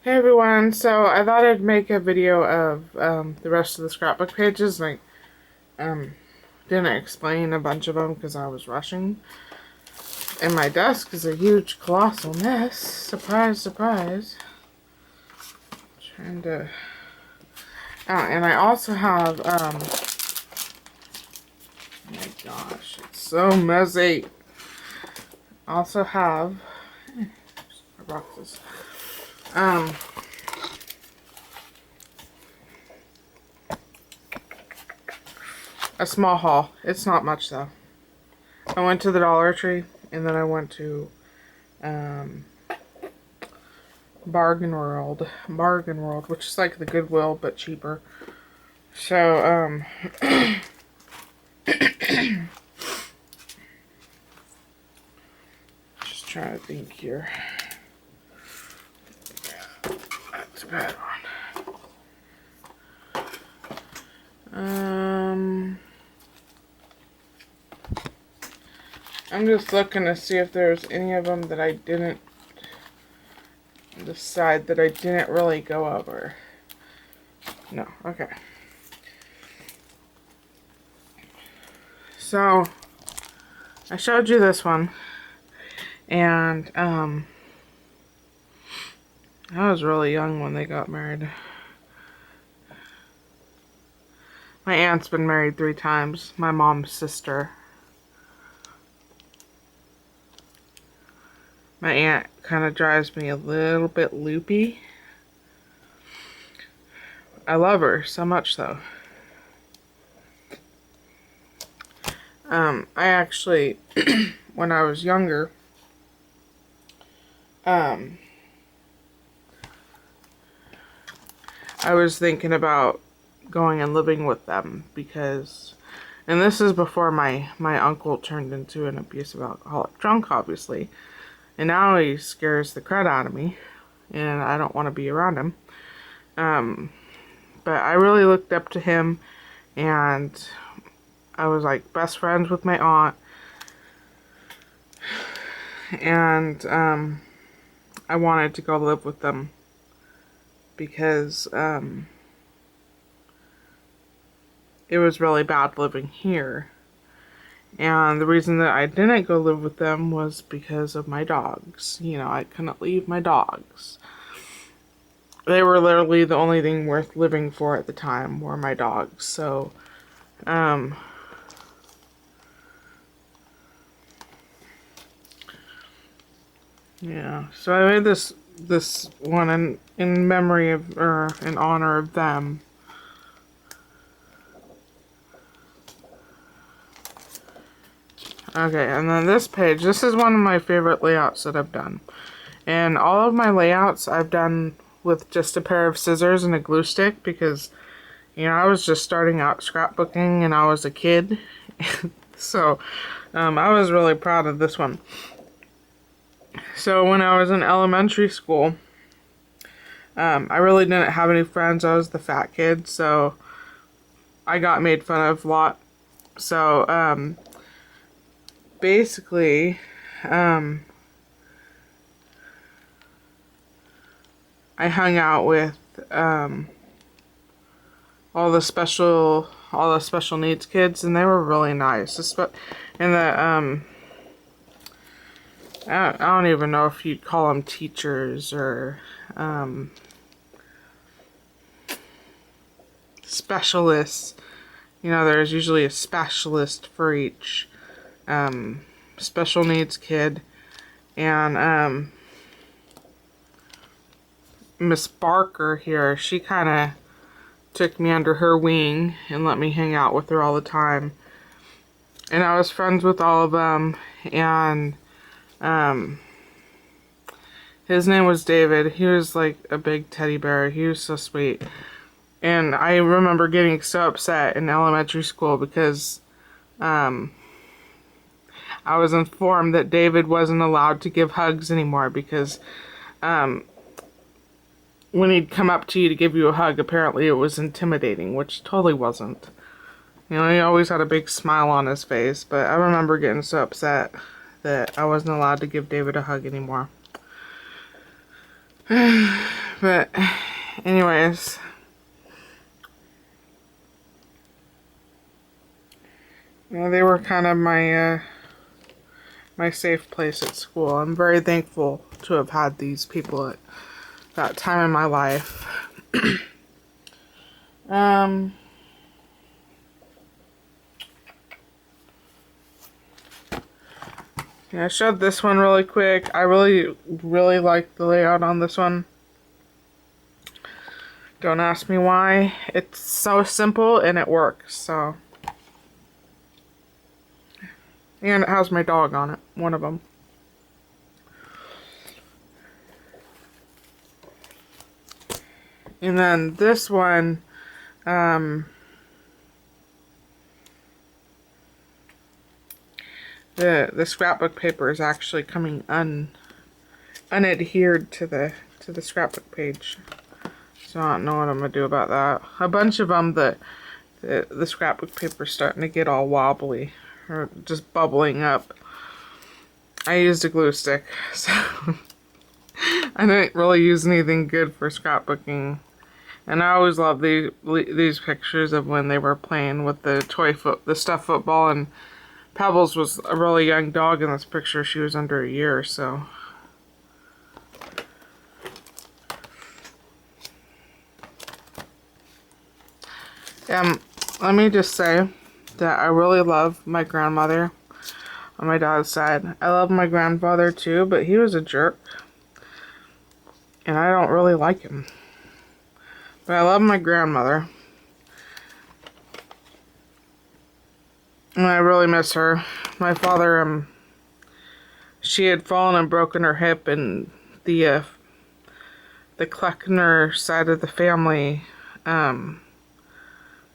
Hey everyone, so I thought I'd make a video of the rest of the scrapbook pages. Um, didn't explain a bunch of them because I was rushing. And my desk is a huge, colossal mess. Surprise, surprise. Trying to... Oh, and I also have, oh my gosh, it's so messy. I also have, boxes. A small haul. It's not much though. I went to the Dollar Tree, and then I went to Bargain World, which is like the Goodwill but cheaper. So just trying to think here. Yeah, that's a bad one. I'm just looking to see if there's any of them that I didn't decide that I didn't really go over. No, okay. So I showed you this one, and I was really young when they got married. My aunt's been married 3 times. My mom's sister. My aunt kind of drives me a little bit loopy. I love her so much though. I actually, when I was younger, I was thinking about going and living with them because, and this is before my uncle turned into an abusive alcoholic drunk, obviously. And now he scares the crud out of me, and I don't want to be around him. But I really looked up to him, and I was like best friends with my aunt. And I wanted to go live with them because it was really bad living here. And the reason that I didn't go live with them was because of my dogs. You know, I couldn't leave my dogs. They were literally the only thing worth living for at the time were my dogs. So, yeah. So I made this one in memory of, or in honor of them. Okay, and then this page, this is one of my favorite layouts that I've done. And all of my layouts I've done with just a pair of scissors and a glue stick because, you know, I was just starting out scrapbooking and I was a kid. So, I was really proud of this one. So when I was in elementary school, I really didn't have any friends. I was the fat kid, so I got made fun of a lot. So, basically, I hung out with all the special needs kids, and they were really nice. And I don't even know if you'd call them teachers or specialists. You know, there's usually a specialist for each special needs kid. And Miss Barker here, she kind of took me under her wing and let me hang out with her all the time. And I was friends with all of them. And his name was David. He was like a big teddy bear. He was so sweet. And I remember getting so upset in elementary school because I was informed that David wasn't allowed to give hugs anymore because when he'd come up to you to give you a hug, apparently it was intimidating, which totally wasn't. You know, he always had a big smile on his face, but I remember getting so upset that I wasn't allowed to give David a hug anymore. But anyways, they were kind of my my safe place at school. I'm very thankful to have had these people at that time in my life. Yeah, I showed this one really quick. I really like the layout on this one. Don't ask me why. It's so simple and it works, so. And it has my dog on it, one of them. And then this one, the scrapbook paper is actually coming unadhered to the scrapbook page. So I don't know what I'm gonna do about that. A bunch of them, the scrapbook paper is starting to get all wobbly or just bubbling up. I used a glue stick, so I didn't really use anything good for scrapbooking. And I always love these pictures of when they were playing with the stuffed football, and Pebbles was a really young dog in this picture. She was under a year, so. Let me just say that I really love my grandmother on my dad's side. I love my grandfather too, but he was a jerk. And I don't really like him. But I love my grandmother. And I really miss her. My father, she had fallen and broken her hip, and the Kleckner side of the family,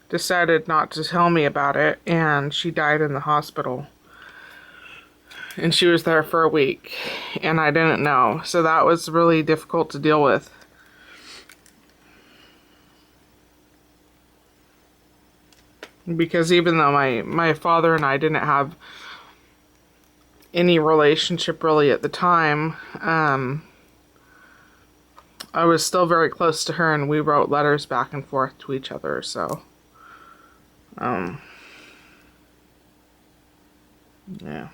decided not to tell me about it, and she died in the hospital. And she was there for a week, and I didn't know. So that was really difficult to deal with. Because even though my father and I didn't have any relationship really at the time, I was still very close to her, and we wrote letters back and forth to each other, so. Yeah.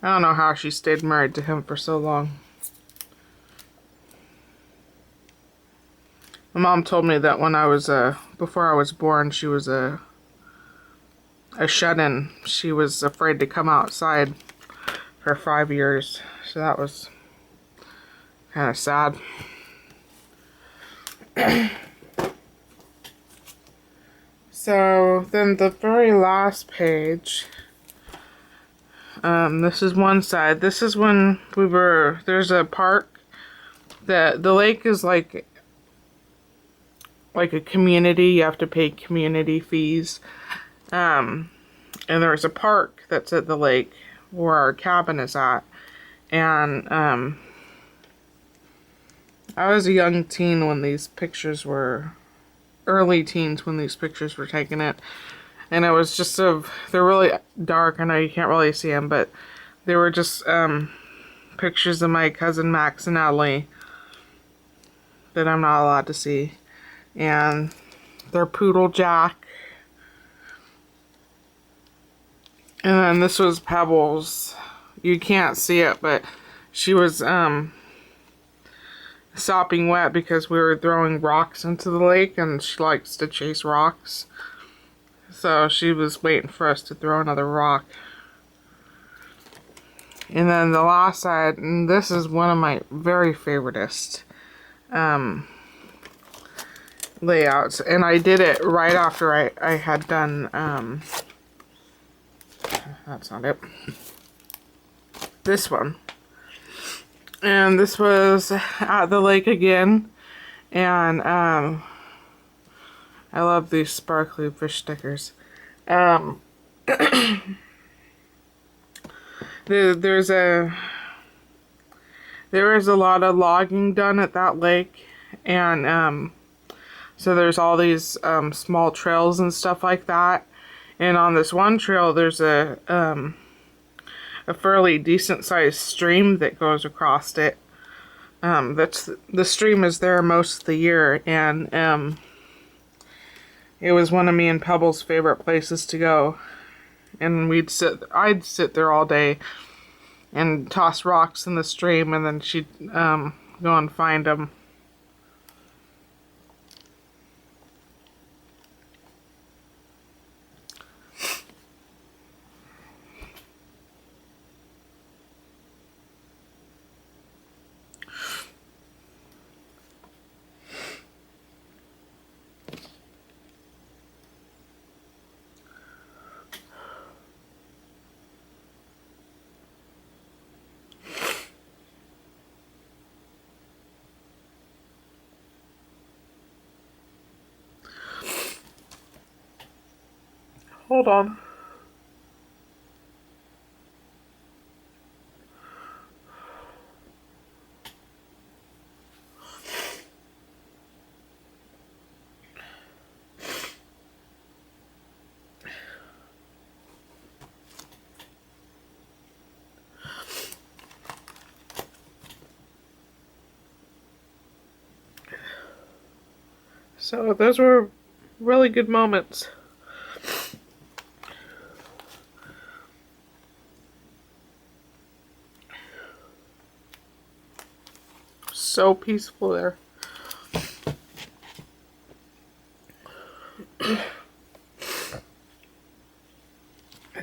I don't know how she stayed married to him for so long. My mom told me that when I was, before I was born, she was a shut-in. She was afraid to come outside for 5 years. So that was kind of sad. So then the very last page, this is one side. This is when there's a park. The lake is like a community. You have to pay community fees. And there's a park that's at the lake where our cabin is at. And I was a young teen when these pictures were, early teens when these pictures were taken. And it was just they're really dark. I know you can't really see them, but they were just pictures of my cousin Max and Natalie that I'm not allowed to see. And their poodle Jack. And then this was Pebbles. You can't see it, but she was sopping wet because we were throwing rocks into the lake, and she likes to chase rocks. So she was waiting for us to throw another rock. And then the last side, and this is one of my very favoriteest layouts, and I did it right after I had done, that's not it, this one. And this was at the lake again, and I love these sparkly fish stickers. There was a lot of logging done at that lake, and so there's all these small trails and stuff like that. And on this one trail, there's a fairly decent sized stream that goes across it. the stream is there most of the year, and it was one of me and Pebble's favorite places to go. And I'd sit there all day and toss rocks in the stream, and then she'd go and find them. Hold on. So those were really good moments. So peaceful there.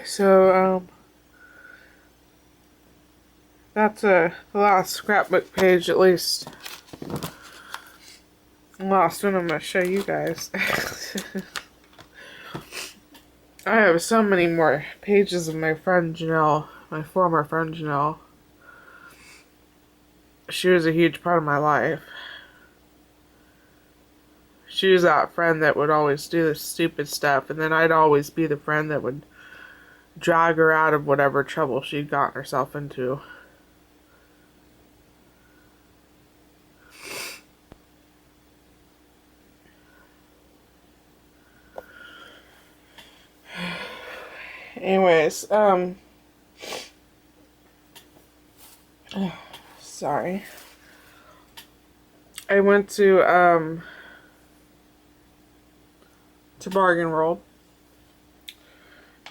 So, that's the last scrapbook page, at least. Last one I'm going to show you guys. I have so many more pages of my friend Janelle, my former friend Janelle. She was a huge part of my life. She was that friend that would always do the stupid stuff, and then I'd always be the friend that would drag her out of whatever trouble she'd gotten herself into. Anyways, sorry. I went to Bargain World,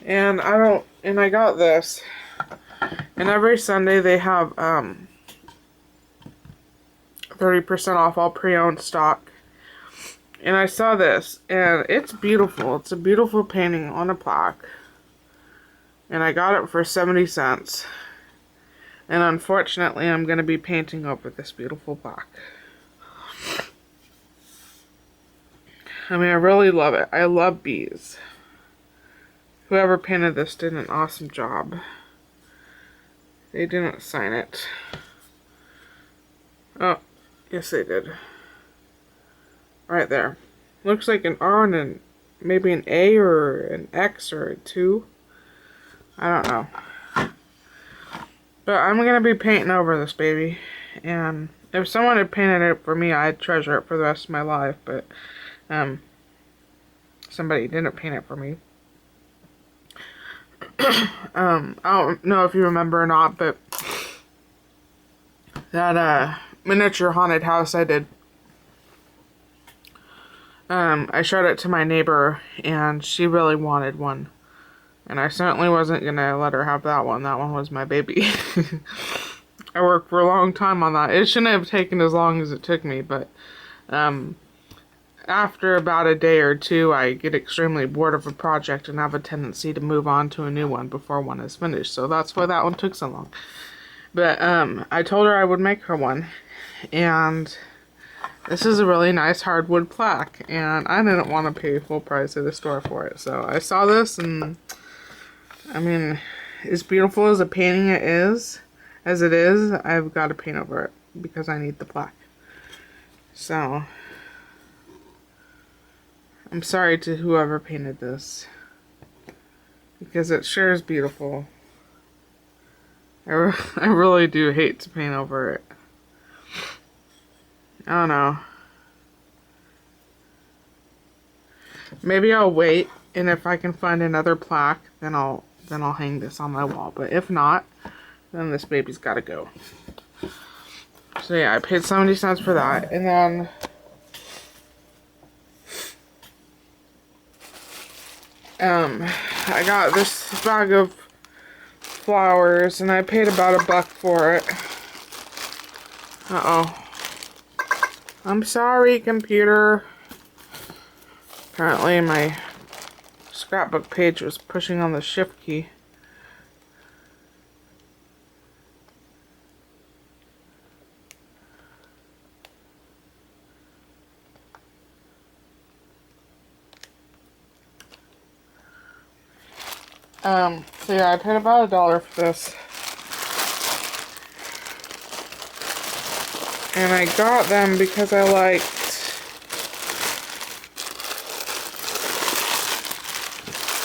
and I got this, and every Sunday they have 30% off all pre-owned stock, and I saw this, and it's beautiful. It's a beautiful painting on a plaque, and I got it for 70 cents, and unfortunately I'm going to be painting over this beautiful plaque. I mean, I really love it. I love bees. Whoever painted this did an awesome job. They didn't sign it. Oh, yes they did. Right there. Looks like an R and maybe an A or an X or a 2. I don't know. But I'm going to be painting over this baby. And if someone had painted it for me, I'd treasure it for the rest of my life. But somebody didn't paint it for me. I don't know if you remember or not, but that miniature haunted house I did, I showed it to my neighbor, and she really wanted one. And I certainly wasn't going to let her have that one. That one was my baby. I worked for a long time on that. It shouldn't have taken as long as it took me, but after about a day or two, I get extremely bored of a project and have a tendency to move on to a new one before one is finished. So that's why that one took so long. But I told her I would make her one. And this is a really nice hardwood plaque. And I didn't want to pay full price at the store for it. So I saw this, and I mean, as beautiful as a painting as it is, I've got to paint over it because I need the plaque. So I'm sorry to whoever painted this, because it sure is beautiful. I really do hate to paint over it. I don't know. Maybe I'll wait, and if I can find another plaque, then I'll hang this on my wall. But if not, then this baby's got to go. So So yeah, I paid 70 cents for that. And then I got this bag of flowers and I paid about $1 for it. Uh-oh. I'm sorry, computer. Apparently my scrapbook page was pushing on the shift key. So yeah, I paid about $1 for this. And I got them because I liked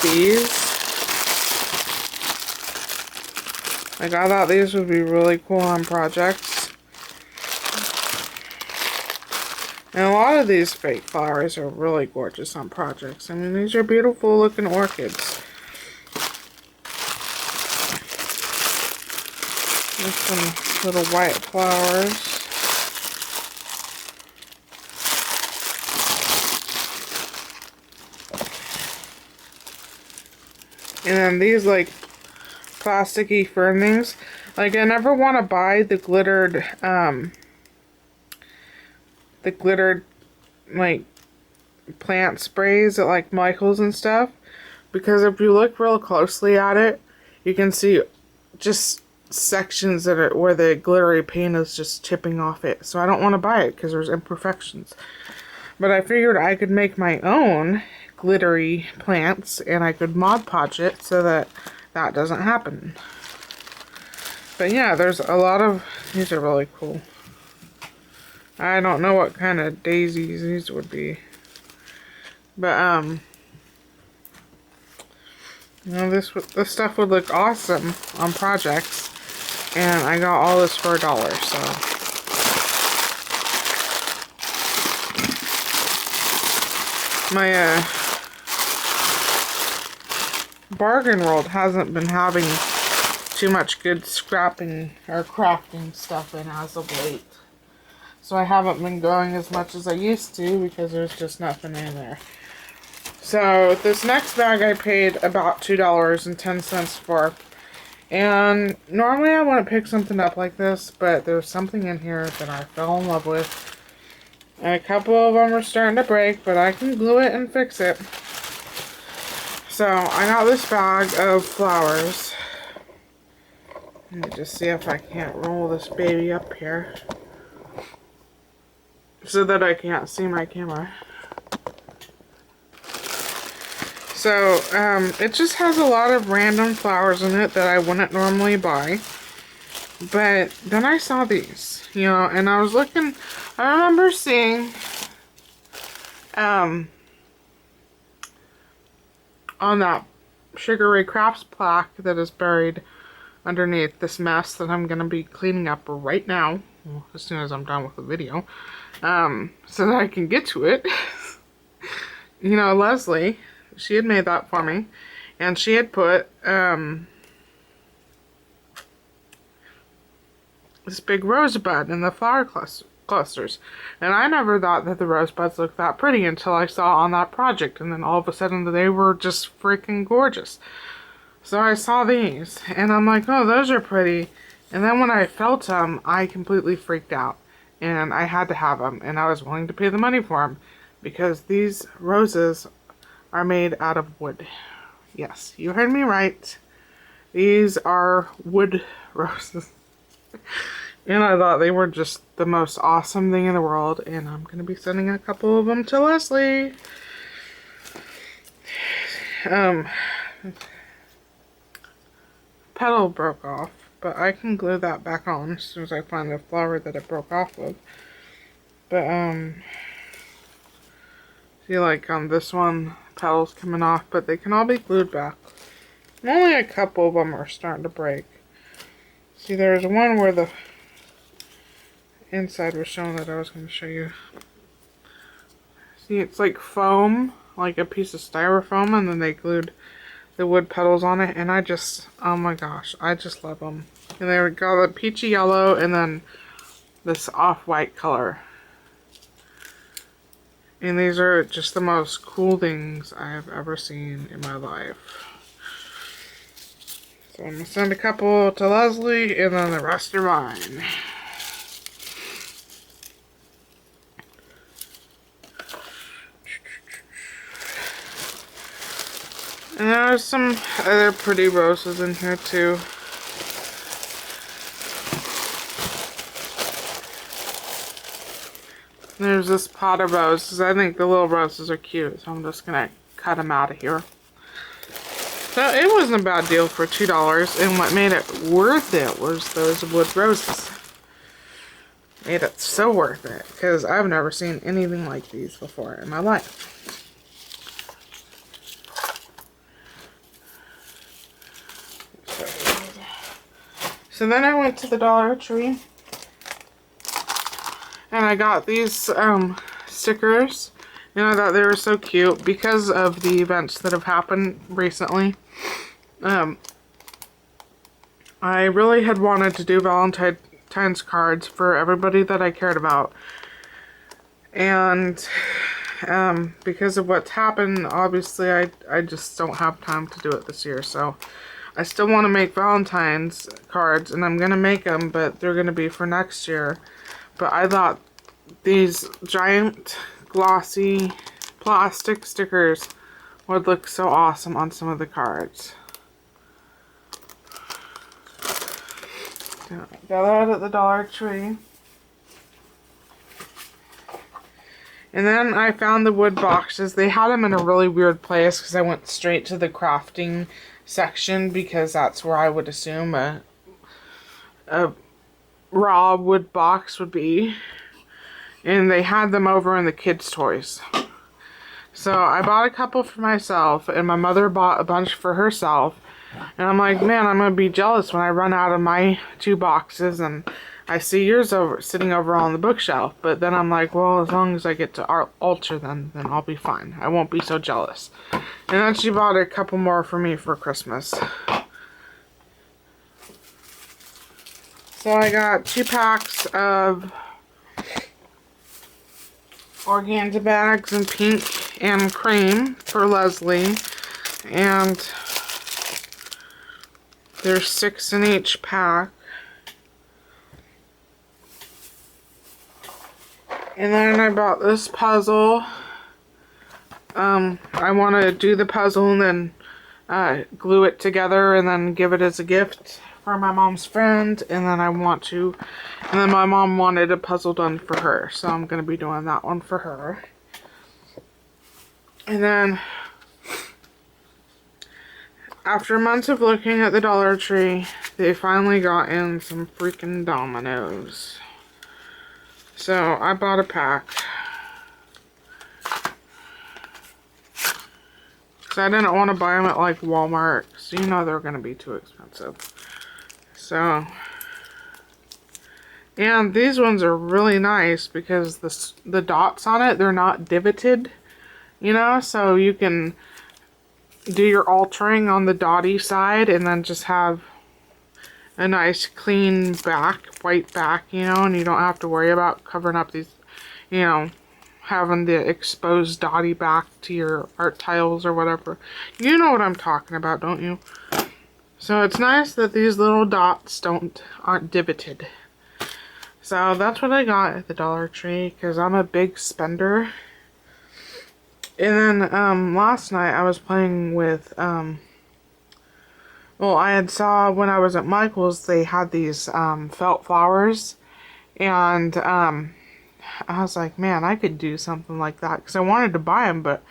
these. Like, I thought these would be really cool on projects. And a lot of these fake flowers are really gorgeous on projects. I mean, these are beautiful looking orchids. There's some little white flowers. And then these, like, plasticky furnings. Like, I never want to buy the glittered, like, plant sprays at, like, Michael's and stuff. Because if you look real closely at it, you can see just sections that are where the glittery paint is just chipping off it. So I don't want to buy it because there's imperfections. But I figured I could make my own glittery plants and I could Mod Podge it so that that doesn't happen. But yeah, there's a lot of these are really cool. I don't know what kind of daisies these would be, but you know, this stuff would look awesome on projects, and I got all this for $1. So. My bargain world hasn't been having too much good scrapping or crafting stuff in as of late. So I haven't been going as much as I used to because there's just nothing in there. So this next bag I paid about $2.10 for. And normally I wouldn't pick something up like this, but there's something in here that I fell in love with. And a couple of them are starting to break, but I can glue it and fix it. So I got this bag of flowers. Let me just see if I can't roll this baby up here so that I can't see my camera. So it just has a lot of random flowers in it that I wouldn't normally buy. But then I saw these, you know, and I was looking. I remember seeing on that Sugar Ray Crafts plaque that is buried underneath this mess that I'm going to be cleaning up right now, well, as soon as I'm done with the video, so that I can get to it. You know, Leslie, she had made that for me, and she had put this big rosebud in the flower clusters. And I never thought that the rosebuds looked that pretty until I saw on that project, and then all of a sudden they were just freaking gorgeous. So I saw these, and I'm like, oh, those are pretty. And then when I felt them, I completely freaked out. And I had to have them, and I was willing to pay the money for them. Because these roses are made out of wood. Yes, you heard me right. These are wood roses. And I thought they were just the most awesome thing in the world. And I'm going to be sending a couple of them to Leslie. Petal broke off, but I can glue that back on as soon as I find the flower that it broke off of. But see, like on this one, petals coming off, but they can all be glued back. And only a couple of them are starting to break. See, there's one where the inside was showing that I was going to show you. See, it's like foam, like a piece of styrofoam, and then they glued the wood petals on it, and I just, oh my gosh, I just love them. And they got a peachy yellow, and then this off-white color. And these are just the most cool things I have ever seen in my life. So I'm going to send a couple to Leslie, and then the rest are mine. And there's some other pretty roses in here too. There's this pot of roses. I think the little roses are cute, so I'm just gonna cut them out of here. So it wasn't a bad deal for $2, and what made it worth it was those wood roses. Made it so worth it, because I've never seen anything like these before in my life. So then I went to the Dollar Tree, and I got these stickers, and I thought they were so cute because of the events that have happened recently. I really had wanted to do Valentine's cards for everybody that I cared about, and because of what's happened, obviously I just don't have time to do it this year. So I still want to make Valentine's cards, and I'm gonna make them, but they're gonna be for next year. But I thought these giant glossy plastic stickers would look so awesome on some of the cards. So I got that at the Dollar Tree. And then I found the wood boxes. They had them in a really weird place because I went straight to the crafting section because that's where I would assume a raw wood box would be. And they had them over in the kids' toys. So I bought a couple for myself, and my mother bought a bunch for herself. And I'm like, man, I'm going to be jealous when I run out of my 2 boxes and I see yours sitting over on the bookshelf. But then I'm like, well, as long as I get to alter them, then I'll be fine. I won't be so jealous. And then she bought a couple more for me for Christmas. So I got 2 packs of organza bags in pink and cream for Leslie. And there's 6 in each pack. And then I bought this puzzle. I want to do the puzzle and then glue it together and then give it as a gift for my mom's friend. And then and then my mom wanted a puzzle done for her, so I'm going to be doing that one for her. And then after months of looking at the Dollar Tree, they finally got in some freaking dominoes. So I bought a pack. Because I didn't want to buy them at like Walmart, so you know they're going to be too expensive. So, and these ones are really nice because the dots on it, they're not divoted, you know, so you can do your altering on the dotty side and then just have a nice clean back, white back, you know, and you don't have to worry about covering up these, you know, having the exposed dotty back to your art tiles or whatever. You know what I'm talking about, don't you? So it's nice that these little dots aren't divoted. So that's what I got at the Dollar Tree because I'm a big spender. And then last night I was playing with well, I had saw when I was at Michael's they had these felt flowers, and I was like, man, I could do something like that because I wanted to buy them, but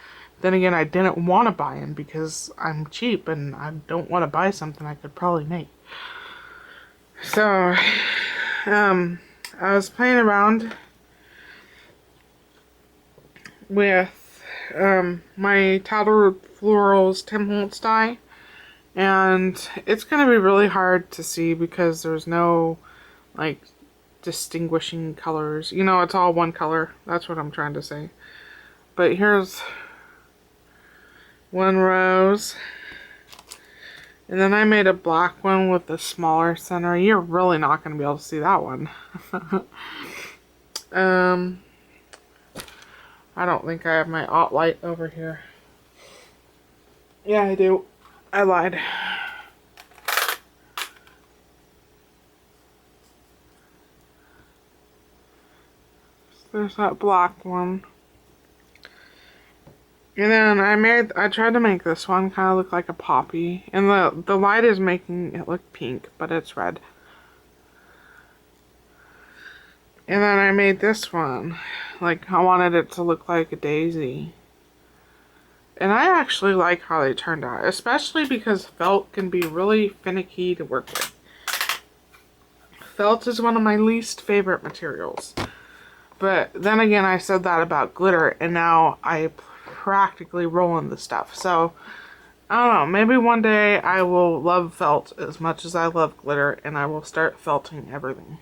then again I didn't want to buy them because I'm cheap and I don't want to buy something I could probably make. So I was playing around with my Tattered Florals Tim Holtz die, and it's gonna be really hard to see because there's no like distinguishing colors, you know, it's all one color. That's what I'm trying to say. But here's one rose, And then I made a black one with a smaller center. You're really not going to be able to see that one. I don't think I have my alt light over here. Yeah, I do. I lied. There's that black one. And then I tried to make this one kind of look like a poppy. And the light is making it look pink, but it's red. And then I made this one. Like, I wanted it to look like a daisy. And I actually like how they turned out. Especially because felt can be really finicky to work with. Felt is one of my least favorite materials. But then again, I said that about glitter. And now I practically roll in the stuff. So, I don't know. Maybe one day I will love felt as much as I love glitter. And I will start felting everything.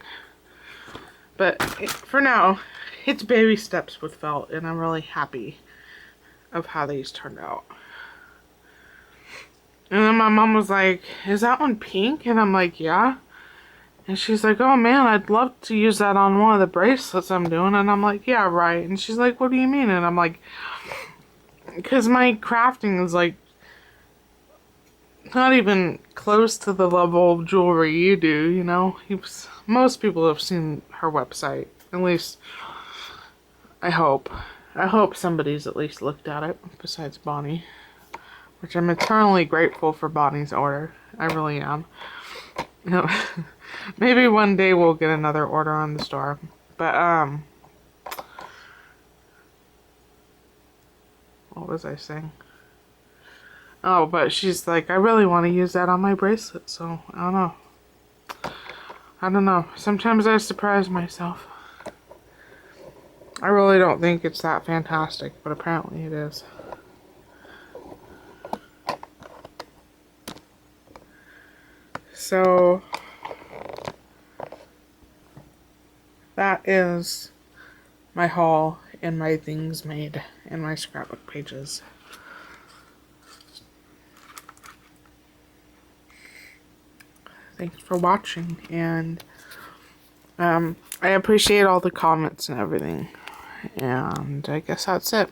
But for now, it's baby steps with felt, and I'm really happy of how these turned out. And then my mom was like, is that one pink? And I'm like, yeah. And she's like, oh man, I'd love to use that on one of the bracelets I'm doing. And I'm like, yeah, right. And she's like, what do you mean? And I'm like, because my crafting is like not even close to the level of jewelry you do, you know? Most people have seen her website. At least, I hope. I hope somebody's at least looked at it, besides Bonnie. Which I'm eternally grateful for Bonnie's order. I really am. You know, maybe one day we'll get another order on the store. But, what was I saying? Oh, but she's like, I really want to use that on my bracelet, so I don't know. I don't know. Sometimes I surprise myself. I really don't think it's that fantastic, but apparently it is. So, that is my haul and my things made in my scrapbook pages. Thanks for watching, and I appreciate all the comments and everything, and I guess that's it.